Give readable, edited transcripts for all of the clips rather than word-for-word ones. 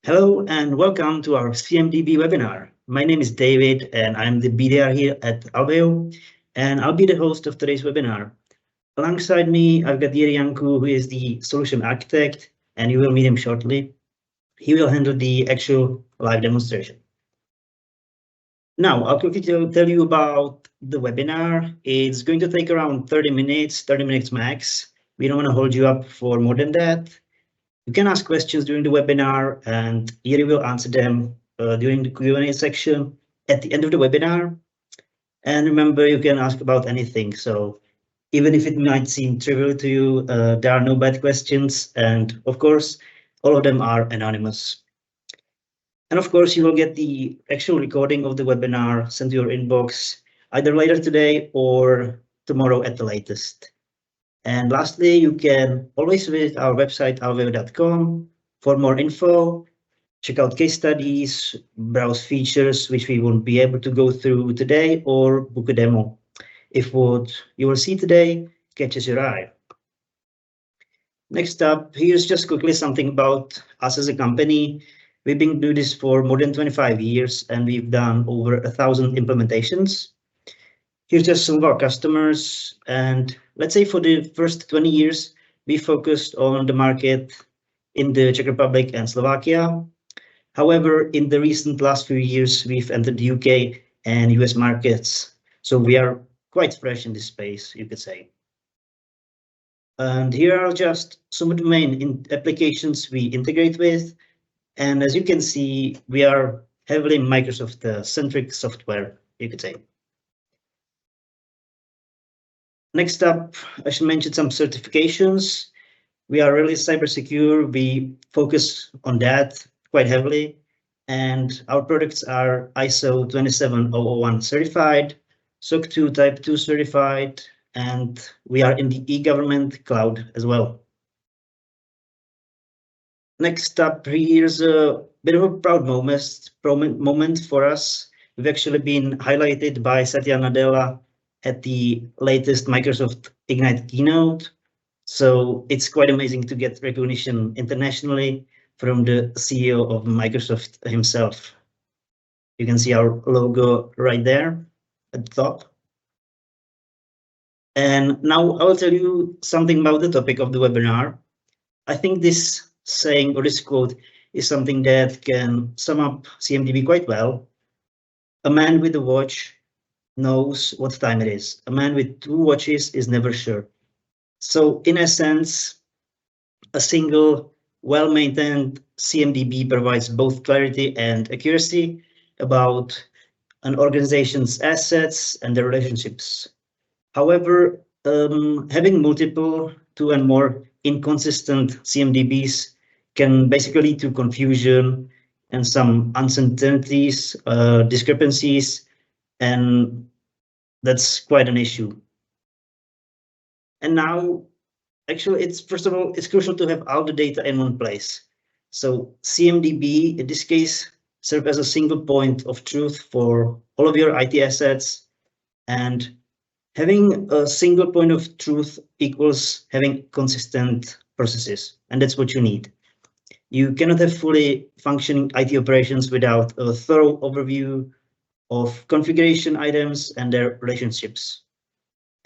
Hello and welcome to our CMDB webinar. My name is David and I'm the BDR here at Alveo, and I'll be the host of today's webinar. Alongside me, I've got Jiri Janku, who is the solution architect, and you will meet him shortly. He will handle the actual live demonstration. Now, I'll quickly tell you about the webinar. It's going to take around 30 minutes max. We don't want to hold you up for more than that. You can ask questions during the webinar and Jiri will answer them during the Q&A section at the end of the webinar. And remember, you can ask about anything. So even if it might seem trivial to you, there are no bad questions. And of course, all of them are anonymous. And of course, you will get the actual recording of the webinar sent to your inbox either later today or tomorrow at the latest. And lastly, you can always visit our website, alveo.com, for more info, check out case studies, browse features which we won't be able to go through today, or book a demo if what you will see today catches your eye. Next up, here's just quickly something about us as a company. We've been doing this for more than 25 years, and we've done over 1,000 implementations. Here's just some of our customers, and let's say for the first 20 years, we focused on the market in the Czech Republic and Slovakia. However, in the recent last few years, we've entered the UK and US markets, so we are quite fresh in this space, you could say. And here are just some of the main applications we integrate with. And as you can see, we are heavily Microsoft-centric software, you could say. Next up, I should mention some certifications. We are really cyber secure. We focus on that quite heavily. And our products are ISO 27001 certified, SOC 2 Type 2 certified, and we are in the e-government cloud as well. Next up, here's a bit of a proud moment for us. We've actually been highlighted by Satya Nadella at the latest Microsoft Ignite keynote. So it's quite amazing to get recognition internationally from the CEO of Microsoft himself. You can see our logo right there at the top. And now I will tell you something about the topic of the webinar. I think this saying or this quote is something that can sum up CMDB quite well. A man with a watch knows what time it is. A man with two watches is never sure. So in essence, a single well-maintained CMDB provides both clarity and accuracy about an organization's assets and their relationships. However, having multiple, two and more inconsistent CMDBs can basically lead to confusion and some uncertainties, discrepancies, and that's quite an issue. And now, actually, first of all, it's crucial to have all the data in one place. So CMDB, in this case, serves as a single point of truth for all of your IT assets, and having a single point of truth equals having consistent processes, and that's what you need. You cannot have fully functioning IT operations without a thorough overview of configuration items and their relationships.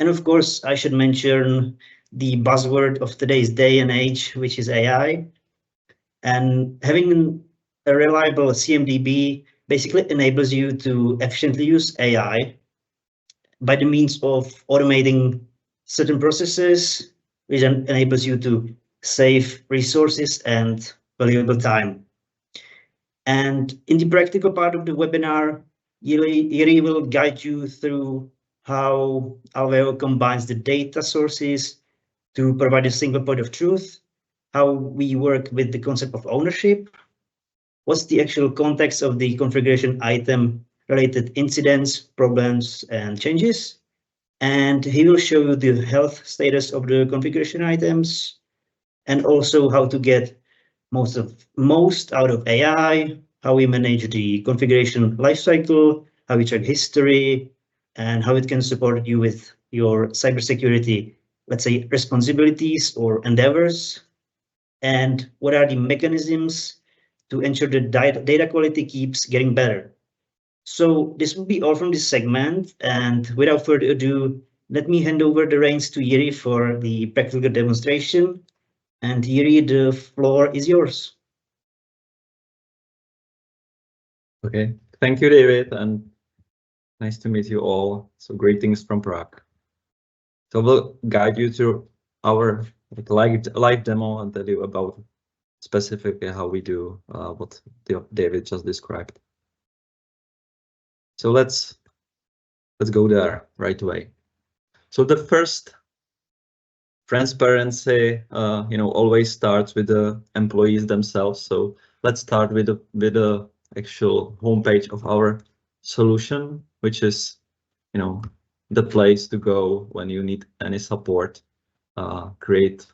And of course, I should mention the buzzword of today's day and age, which is AI. And having a reliable CMDB basically enables you to efficiently use AI by the means of automating certain processes, which enables you to save resources and valuable time. And in the practical part of the webinar, Jiri will guide you through how Alveo combines the data sources to provide a single point of truth, how we work with the concept of ownership, what's the actual context of the configuration item related incidents, problems, and changes. And he will show you the health status of the configuration items, and also how to get most out of AI, how we manage the configuration lifecycle, how we check history, and how it can support you with your cybersecurity, let's say, responsibilities or endeavors, and what are the mechanisms to ensure the data quality keeps getting better. So this will be all from this segment, and without further ado, let me hand over the reins to Yuri for the practical demonstration. And Yuri, the floor is yours. Okay, thank you, David, and nice to meet you all. So greetings from Prague. So we'll guide you through our live demo and tell you about specifically how we do what David just described. So let's go there right away. So the first transparency, always starts with the employees themselves. So let's start with the actual homepage of our solution, which is, the place to go when you need any support, create,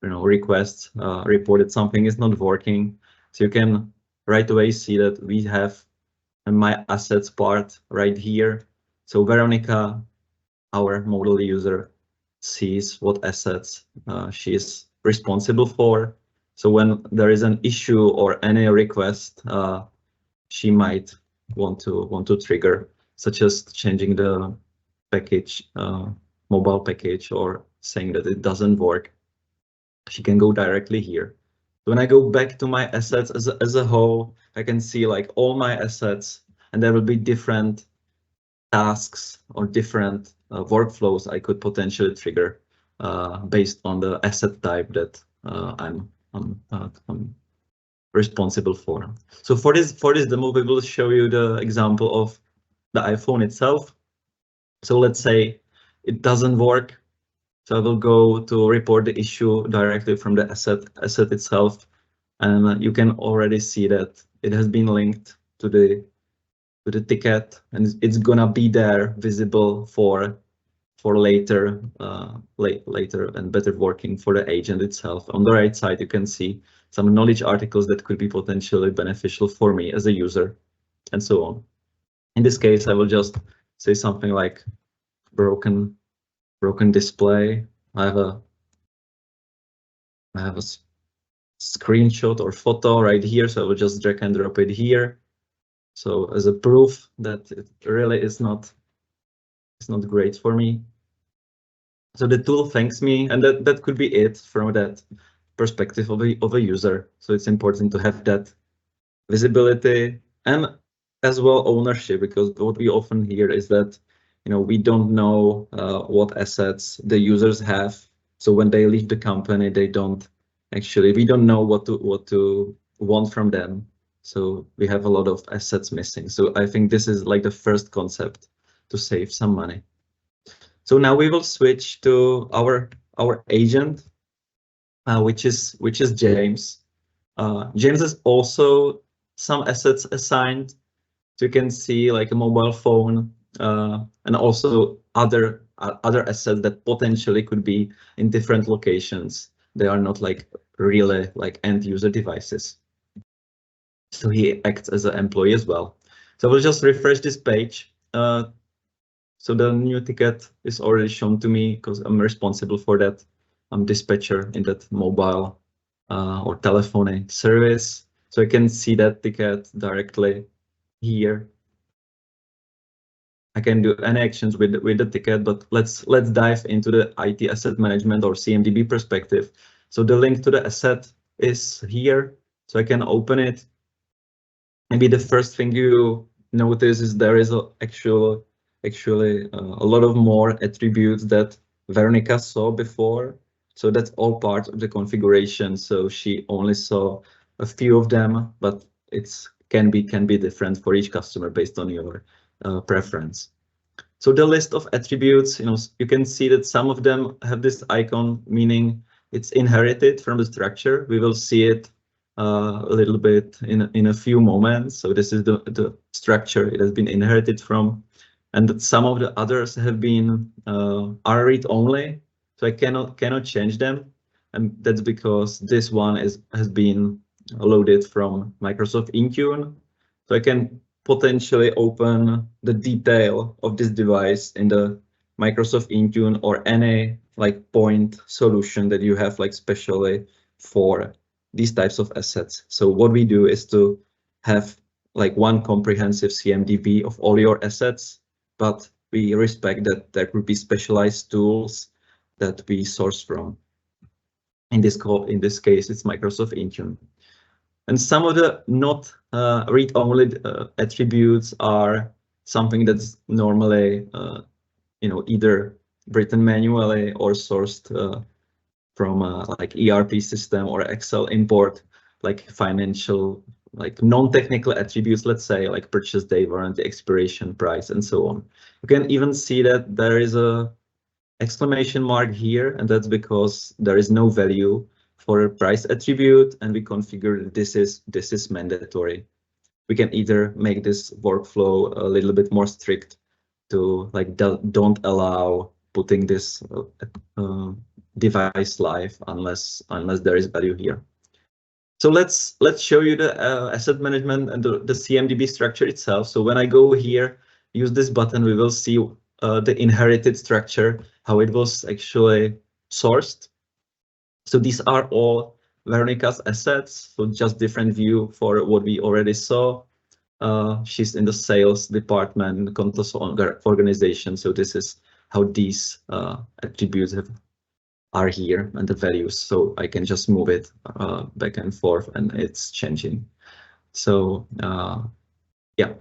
requests, report that something is not working. So you can right away see that we have my assets part right here. So Veronica, our model user, sees what assets she is responsible for. So when there is an issue or any request, she might want to trigger, such as changing the package, mobile package, or saying that it doesn't work. She can go directly here. When I go back to my assets as a whole, I can see like all my assets, and there will be different tasks or different workflows I could potentially trigger based on the asset type that I'm responsible for. So for this demo, we will show you the example of the iPhone itself. So let's say it doesn't work. So I will go to report the issue directly from the asset itself, and you can already see that it has been linked to the ticket, and it's gonna be there visible for later later and better working for the agent itself. On the right side, you can see some knowledge articles that could be potentially beneficial for me as a user, and so on. In this case, I will just say something like broken display. I have a screenshot or photo right here, so I will just drag and drop it here. So as a proof that it really is not great for me. So the tool thanks me, and that could be it from that perspective of a user. So it's important to have that visibility and as well ownership, because what we often hear is that we don't know what assets the users have. So when they leave the company, we don't know what to want from them. So we have a lot of assets missing. So I think this is like the first concept to save some money. So now we will switch to our agent, which is James. James has also some assets assigned. So you can see like a mobile phone and also other assets that potentially could be in different locations. They are not like really like end user devices. So he acts as an employee as well. So we'll just refresh this page. So the new ticket is already shown to me because I'm responsible for that. I'm dispatcher in that mobile or telephony service. So I can see that ticket directly here. I can do any actions with the ticket, but let's dive into the IT asset management or CMDB perspective. So the link to the asset is here, so I can open it. Maybe the first thing you notice is there is actually a lot of more attributes that Veronica saw before. So that's all part of the configuration. So she only saw a few of them, but it's can be different for each customer based on your preference. So the list of attributes, you can see that some of them have this icon, meaning it's inherited from the structure. We will see it a little bit in a few moments. So this is the structure it has been inherited from, and that some of the others have been are read only. So I cannot change them, and that's because this one has been loaded from Microsoft Intune. So I can potentially open the detail of this device in the Microsoft Intune or any like point solution that you have like specially for these types of assets. So what we do is to have like one comprehensive CMDB of all your assets, but we respect that there could be specialized tools that we source from. In this case, it's Microsoft Intune. And some of the not read-only attributes are something that's normally, either written manually or sourced from like ERP system or Excel import, like financial, like non-technical attributes, let's say, like purchase date, warranty, expiration, price, and so on. You can even see that there is a exclamation mark here, and that's because there is no value for a price attribute, and we configure that this is mandatory. We can either make this workflow a little bit more strict to like don't allow putting this device live unless there is value here. So let's show you the asset management and the CMDB structure itself. So when I go here, use this button, we will see the inherited structure, how it was actually sourced. So these are all Veronica's assets, so just different view for what we already saw. She's in the sales department, controls organization. So this is how these attributes are here and the values. So I can just move it back and forth and it's changing. So yeah.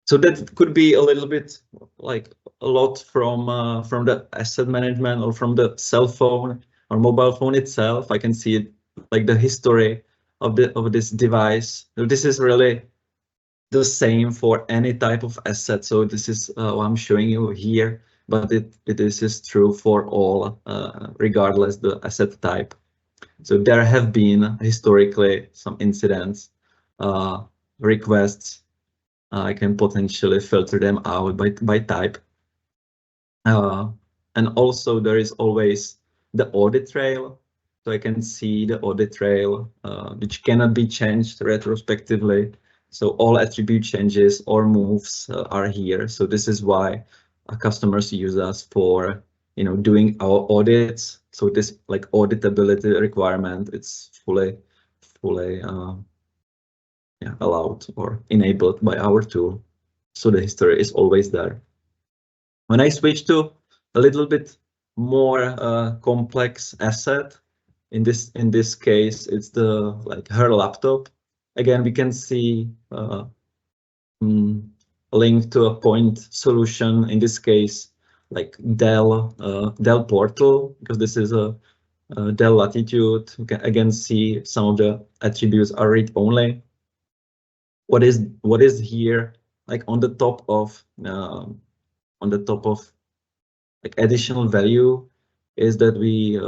So that could be a little bit like a lot from the asset management or from the cell phone or mobile phone itself. I can see it like the history of this device. So this is really the same for any type of asset. So this is what I'm showing you here, but it is true for all, regardless the asset type. So there have been historically some incidents, requests. I can potentially filter them out by type. And also there is always the audit trail. So I can see the audit trail, which cannot be changed retrospectively. So all attribute changes or moves are here. So this is why customers use us for, doing our audits. So this like auditability requirement, it's fully allowed or enabled by our tool. So the history is always there. When I switch to a little bit more complex asset, in this case, it's her laptop. Again, we can see a link to a point solution. In this case, like Dell Portal, because this is a Dell Latitude. You can again see some of the attributes are read only. What is here, like on the top of like additional value, is that we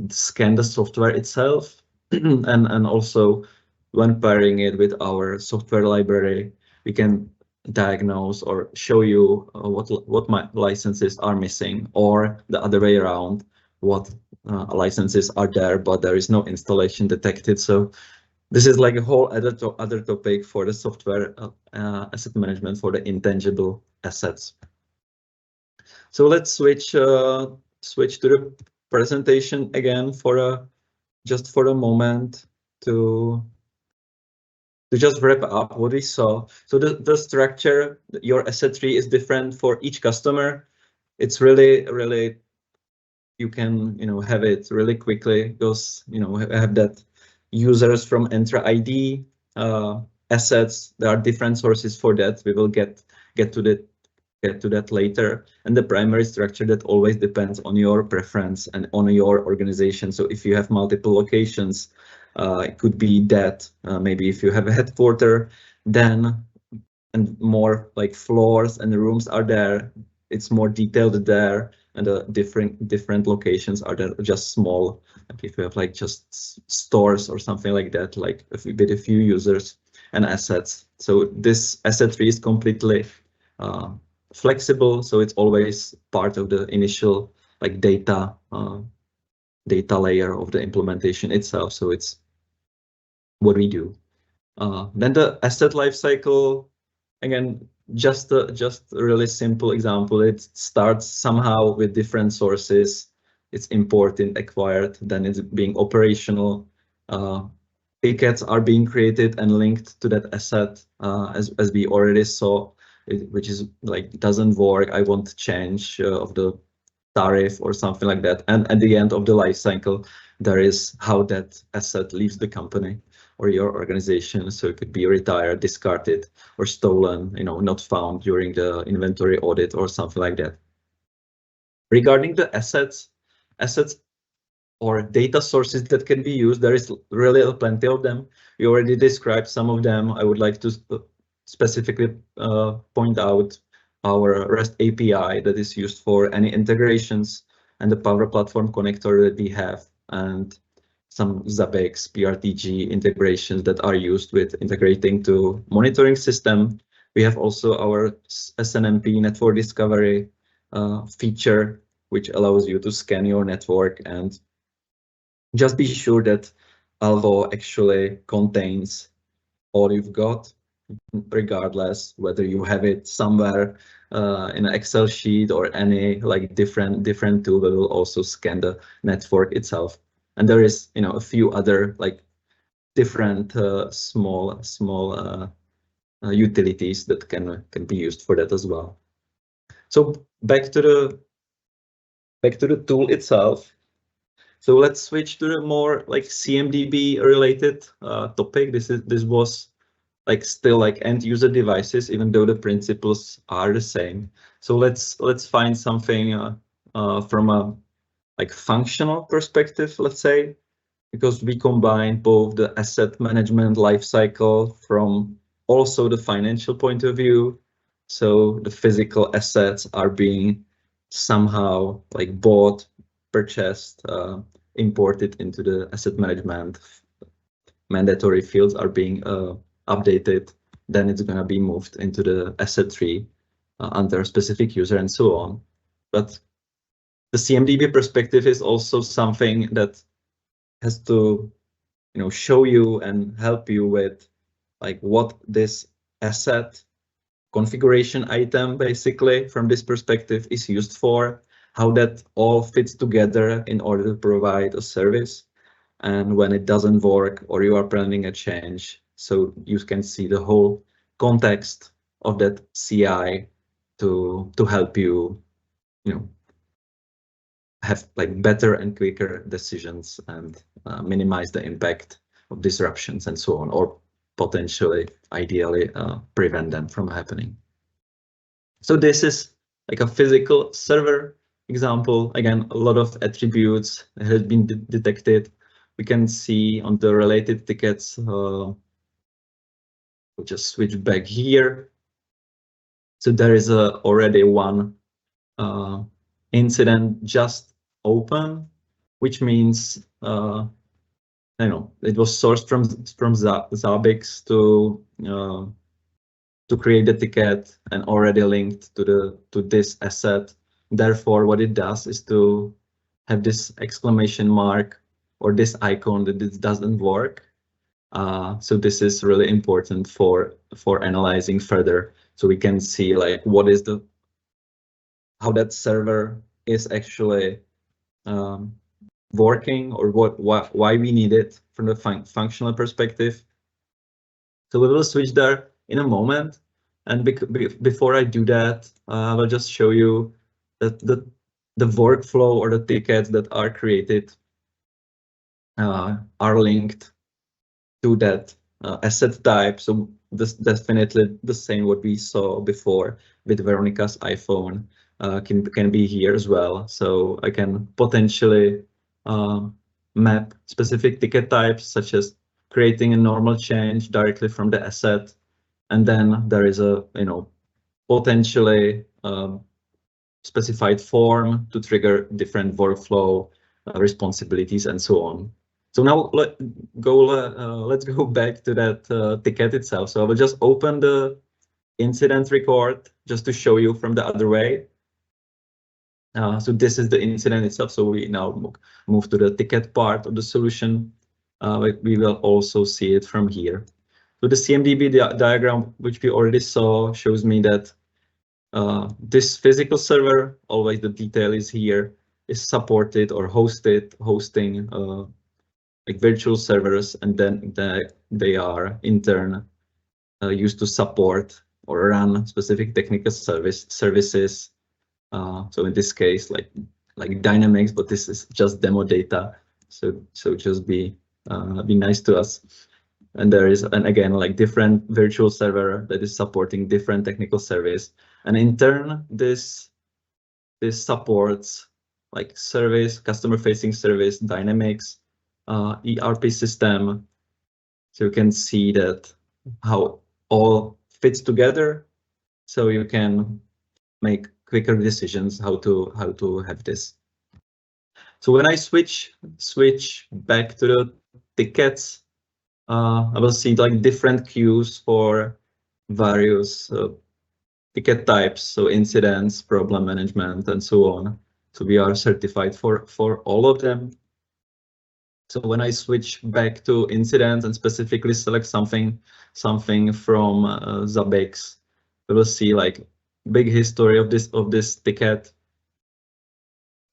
scan the software itself, and also when pairing it with our software library, we can diagnose or show you what my licenses are missing, or the other way around, what licenses are there but there is no installation detected. So this is like a whole other topic for the software asset management for the intangible assets. So let's switch to the presentation again just for a moment to just wrap up what we saw. So the structure, your asset tree is different for each customer. It's really you can have it really quickly because have that users from Entra ID assets. There are different sources for that. We will get to that later. And the primary structure, that always depends on your preference and on your organization. So if you have multiple locations, it could be that maybe if you have a headquarter, then and more like floors and rooms are there, it's more detailed there, and the different locations are there just small. Like if you have like just stores or something like that, like with a few users and assets. So this asset tree is completely flexible, so it's always part of the initial like data layer of the implementation itself. So it's what we do. Then the asset lifecycle, again, just a really simple example. It starts somehow with different sources. It's imported, acquired, then it's being operational. tickets are being created and linked to that asset, as we already saw, which is like doesn't work. I want change of the tariff or something like that. And at the end of the life cycle, there is how that asset leaves the company or your organization. So it could be retired, discarded, or stolen, not found during the inventory audit or something like that. Regarding the assets or data sources that can be used, there is really plenty of them. We already described some of them. I would like to specifically point out our REST API that is used for any integrations and the Power Platform connector that we have, and some Zabbix PRTG integrations that are used with integrating to monitoring system. We have also our SNMP network discovery feature, which allows you to scan your network and just be sure that Alvo actually contains all you've got, regardless whether you have it somewhere in an Excel sheet or any like different tool that will also scan the network itself. And there is, a few other like different small utilities that can be used for that as well. So back to the tool itself. So let's switch to the more like CMDB related topic. This was like still like end user devices, even though the principles are the same. So let's find something from a like functional perspective, let's say, because we combine both the asset management lifecycle from also the financial point of view. So the physical assets are being somehow like bought, purchased, imported into the asset management. Mandatory fields are being updated. Then it's going to be moved into the asset tree under a specific user and so on. But the CMDB perspective is also something that has to, show you and help you with like what this asset configuration item basically from this perspective is used for, how that all fits together in order to provide a service, and when it doesn't work or you are planning a change, so you can see the whole context of that CI to help you, have like better and quicker decisions and minimize the impact of disruptions and so on, or potentially, ideally, prevent them from happening. So this is like a physical server example. Again, a lot of attributes have been detected. We can see on the related tickets, we'll just switch back here. So there is already one incident just open, which means it was sourced from Zabbix to create the ticket and already linked to this asset. Therefore, what it does is to have this exclamation mark or this icon that it doesn't work. So this is really important for analyzing further, so we can see like what is how that server is actually working, or why we need it from the functional perspective. So we will switch there in a moment, and before I do that, I'll just show you that the workflow or the tickets that are created are linked to that asset type. So this definitely the same what we saw before with Veronica's iPhone can be here as well. So I can potentially map specific ticket types, such as creating a normal change directly from the asset, and then there is a potentially specified form to trigger different workflow responsibilities and so on. So now let's go back to that ticket itself. So I will just open the incident record just to show you from the other way. So this is the incident itself. So we now move to the ticket part of the solution. We will also see it from here. So the CMDB diagram, which we already saw, shows me that this physical server, always the detail is here, is supported or hosting like virtual servers, and then they are in turn used to support or run specific technical services. So in this case, like Dynamics, but this is just demo data. So just be nice to us. And there is, and again, like different virtual server that is supporting different technical service. And in turn, this supports like service, customer-facing service, Dynamics, ERP system. So you can see that how all fits together. So you can make quicker decisions how to have this. So when I switch back to the tickets, I will see like different queues for various ticket types, so incidents, problem management, and so on. So we are certified for all of them. So when I switch back to incidents and specifically select something from Zabbix, we will see like big history of this ticket.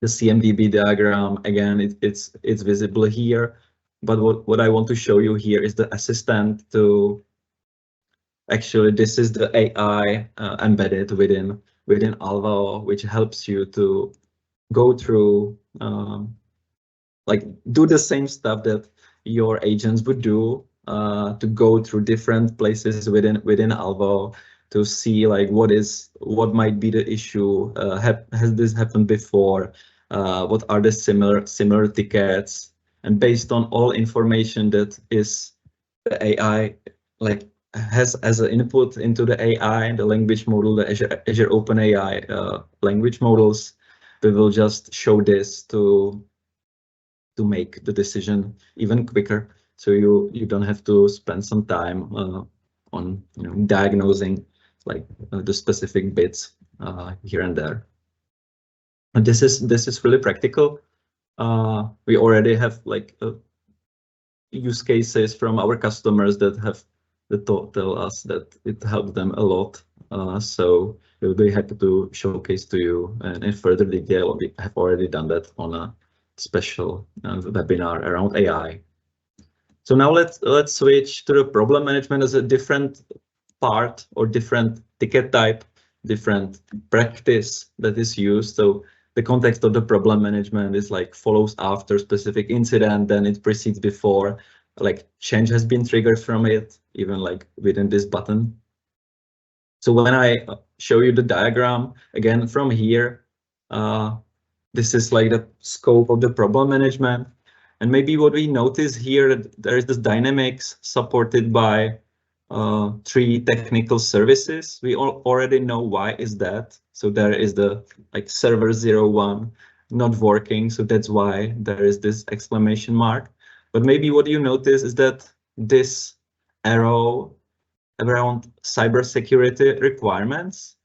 The CMDB diagram, again, it's visible here. But what I want to show you here is the assistant to actually, this is the AI embedded within Alvo, which helps you to go through, like do the same stuff that your agents would do, to go through different places within Alvo to see like what might be the issue. Has this happened before? What are the similar tickets? And based on all information that is the AI like has as an input into the AI, the language model, the Azure OpenAI language models, we will just show this to make the decision even quicker. So you don't have to spend some time on diagnosing like the specific bits here and there. And this is really practical. We already have like use cases from our customers that tell us that it helped them a lot. So we'll be happy to showcase to you, and in further detail, we have already done that on a special webinar around AI. So now let's switch to the problem management as a different part or different ticket type, different practice that is used. So the context of the problem management is like follows after specific incident, then it precedes before, like change has been triggered from it, even like within this button. So when I show you the diagram again from here, this is like the scope of the problem management. And maybe what we notice here, there is this Dynamics supported by 3 technical services. We already know why is that. So there is the like server 01 not working. So that's why there is this exclamation mark. But maybe what you notice is that this arrow around cybersecurity requirements.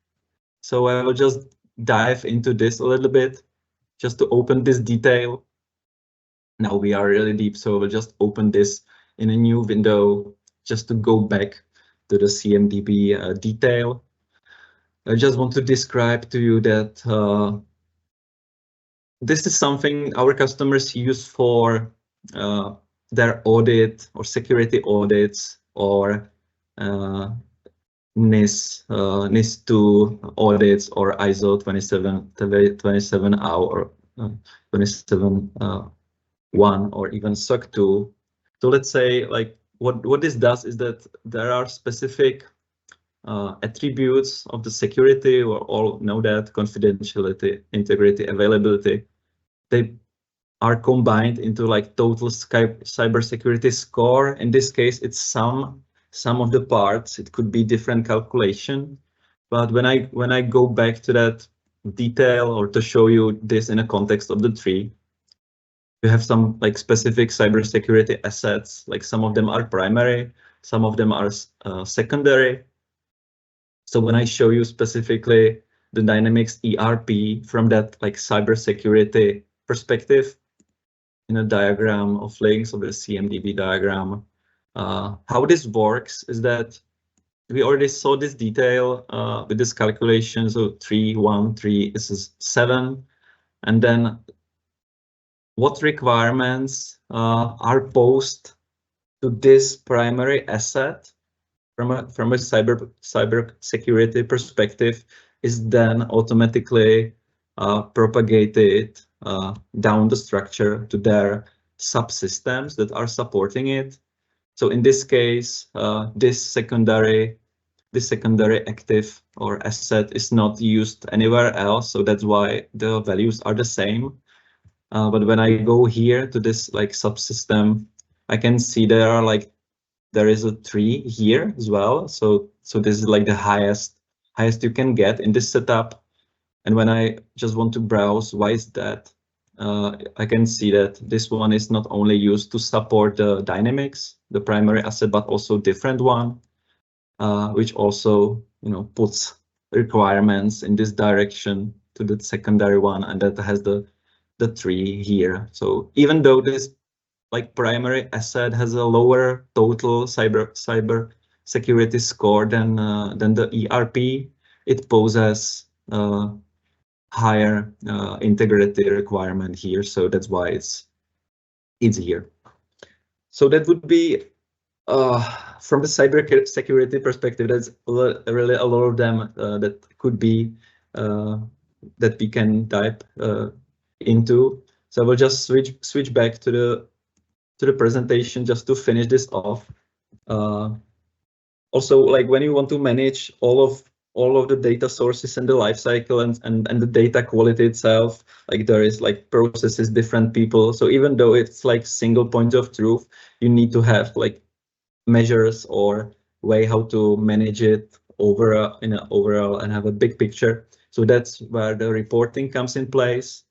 So I will just dive into this a little bit just to open this detail. Now we are really deep, so we'll just open this in a new window just to go back to the CMDB detail. I just want to describe to you that this is something our customers use for their audit or security audits or NIS2 audits or ISO 27 or 27.1 or even SOC 2. So let's say like what this does is that there are specific attributes of the security, or all know that confidentiality, integrity, availability. They are combined into like total cybersecurity score. In this case, it's some of the parts. It could be different calculation, but when I go back to that detail or to show you this in a context of the tree, you have some like specific cybersecurity assets. Like some of them are primary, some of them are secondary. So when I show you specifically the Dynamics ERP from that like cybersecurity perspective in a diagram of links, of the CMDB diagram, how this works is that we already saw this detail with this calculation. So 3, 1, 3, this is 7, and then what requirements are posed to this primary asset from a cyber security perspective is then automatically propagated down the structure to their subsystems that are supporting it. So in this case, this secondary active or asset is not used anywhere else, so that's why the values are the same. But when I go here to this like subsystem, I can see there is a tree here as well. So this is like the highest you can get in this setup. And when I just want to browse, why is that? I can see that this one is not only used to support the dynamics, the primary asset, but also different one, which also puts requirements in this direction to the secondary one, and that has the tree here. So even though this like primary asset has a lower total cyber security score than the ERP, it poses higher integrity requirement here, so that's why it's here. So that would be from the cyber security perspective. That's really a lot of them that could be that we can dive into. So I will just switch back to the presentation just to finish this off. Also, like when you want to manage all of the data sources and the lifecycle and the data quality itself, like there is like processes, different people. So even though it's like single point of truth, you need to have like measures or way how to manage it overall and have a big picture. So that's where the reporting comes in place.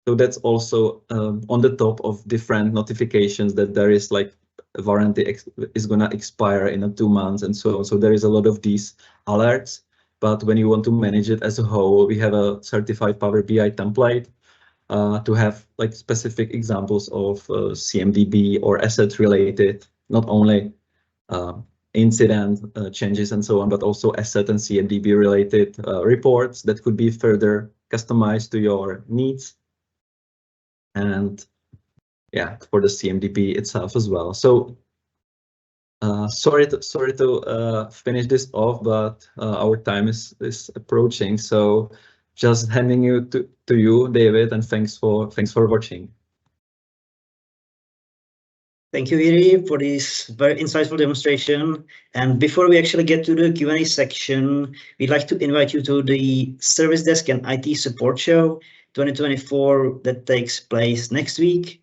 So that's also on the top of different notifications that there is like a warranty is gonna expire in 2 months and so on. So there is a lot of these alerts. But when you want to manage it as a whole, we have a certified Power BI template to have like specific examples of CMDB or asset related, not only incident changes and so on, but also asset and CMDB related reports that could be further customized to your needs. And yeah, for the CMDB itself as well. So sorry to finish this off, but our time is approaching. So just handing you to you, David, and thanks for watching. Thank you, Iri, for this very insightful demonstration. And before we actually get to the Q&A section, we'd like to invite you to the Service Desk and IT Support Show 2024 that takes place next week.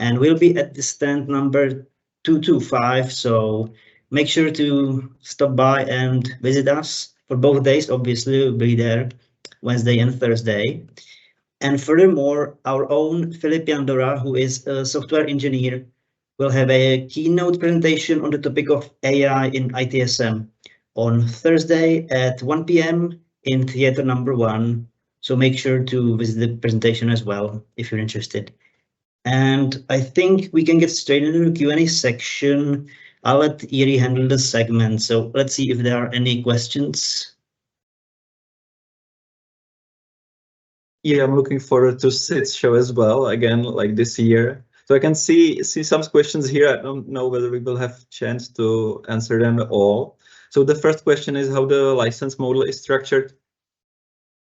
And we'll be at the stand number 225. So make sure to stop by and visit us for both days. Obviously, we'll be there Wednesday and Thursday. And furthermore, our own Philip Yandora, who is a software engineer, will have a keynote presentation on the topic of AI in ITSM on Thursday at 1 p.m. in theater number 1. So make sure to visit the presentation as well if you're interested. And I think we can get straight into the Q&A section. I'll let Iri handle the segment. So let's see if there are any questions. Yeah, I'm looking forward to Sid's show as well, again, like this year. So I can see some questions here. I don't know whether we will have chance to answer them all. So the first question is how the license model is structured.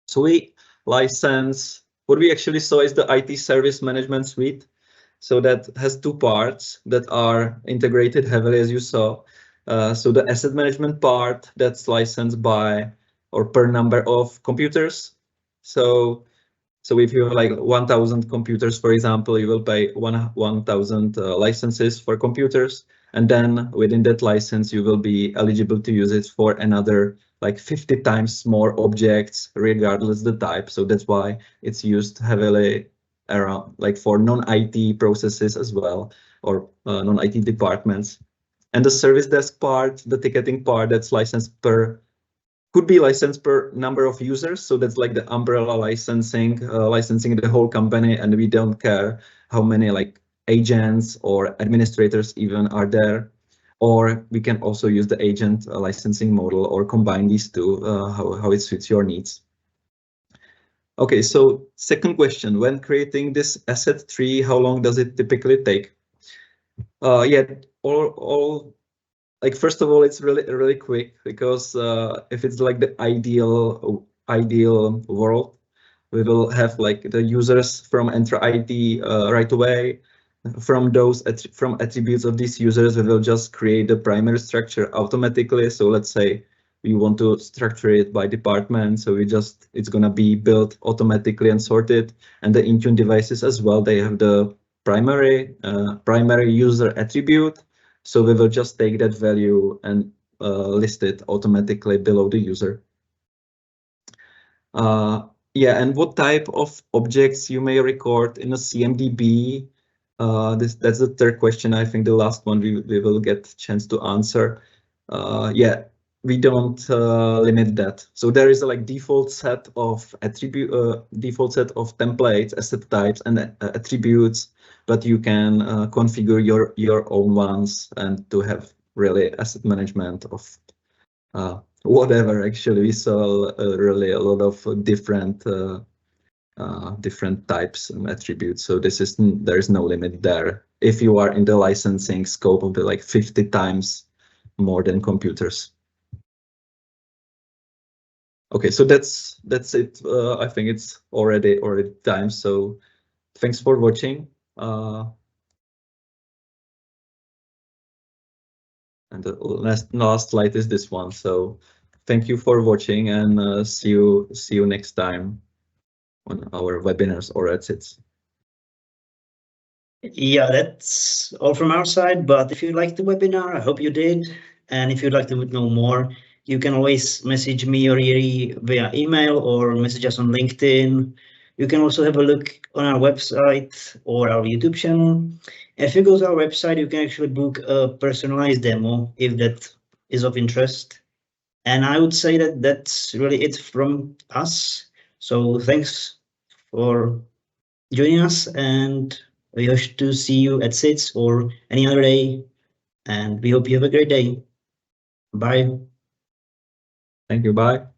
So we license, what we actually saw is the IT Service Management Suite. So that has 2 parts that are integrated heavily, as you saw. So the asset management part, that's licensed by or per number of computers. So if you have like 1,000 computers, for example, you will pay 1,000 licenses for computers. And then within that license, you will be eligible to use it for another like 50 times more objects, regardless the type. So that's why it's used heavily around like for non-IT processes as well, or non-IT departments. And the service desk part, the ticketing part, that's licensed could be licensed per number of users. So that's like the umbrella licensing the whole company, and we don't care how many like agents or administrators even are there. Or we can also use the agent licensing model or combine these two, how it suits your needs. Okay, so second question, when creating this asset tree, how long does it typically take? Yeah, like first of all, it's really quick, because if it's like the ideal world, we will have like the users from enter ID right away. From from attributes of these users, we will just create the primary structure automatically. So let's say we want to structure it by department, so it's gonna be built automatically and sorted. And the Intune devices as well, they have the primary user attribute. So we will just take that value and list it automatically below the user. Yeah, and what type of objects you may record in a CMDB? That's the third question. I think the last one we will get a chance to answer. Yeah, we don't limit that. So there is a like default set of templates, asset types, and attributes, but you can configure your own ones and to have really asset management of whatever. Actually, we saw really a lot of different types and attributes. So there is no limit there. If you are in the licensing scope of the like 50 times more than computers. Okay, so that's it. I think it's already time. So thanks for watching. And the last slide is this one. So thank you for watching, and see you next time on our webinars or at SITS. Yeah, that's all from our side. But if you liked the webinar, I hope you did. And if you'd like to know more, you can always message me or Yuri via email or message us on LinkedIn. You can also have a look on our website or our YouTube channel. If you go to our website, you can actually book a personalized demo if that is of interest. And I would say that that's really it from us. So thanks for joining us, and we hope to see you at SITS or any other day. And we hope you have a great day. Bye. Thank you. Bye.